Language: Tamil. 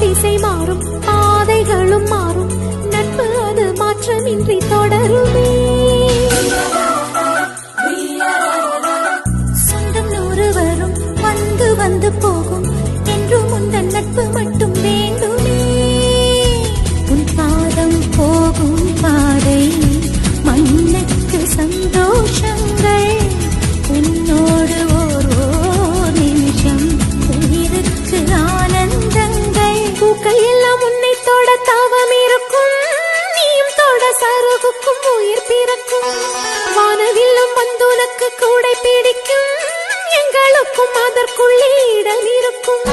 திசை மாறும், பாதைகளும் மாறும், நட்பு அது மாற்றமின்றி தொடருமே. சொந்தம் 100 வரும், வந்து வந்து போகும், என்றும் உந்தன் நட்பு மட்டும் வேண்டுமே. உன் பாதம் போகும் பாதை மண்ணுக்கு சந்தோஷங்கள், உன்னோடு ஓர் நிமிஷம் உயிருக்கு ஆனந்தங்கள். பூக்கள் எல்லாம் உன்னை தொட தவம் இருக்கும், நீயும் தொட சருகுக்கும் உயிர் பிறக்கும். வானவில்லும் வந்துனக்கு கூடை பிடிக்கும், எங்களுக்கும் அதற்குள்ளே இடம் இருக்கும்.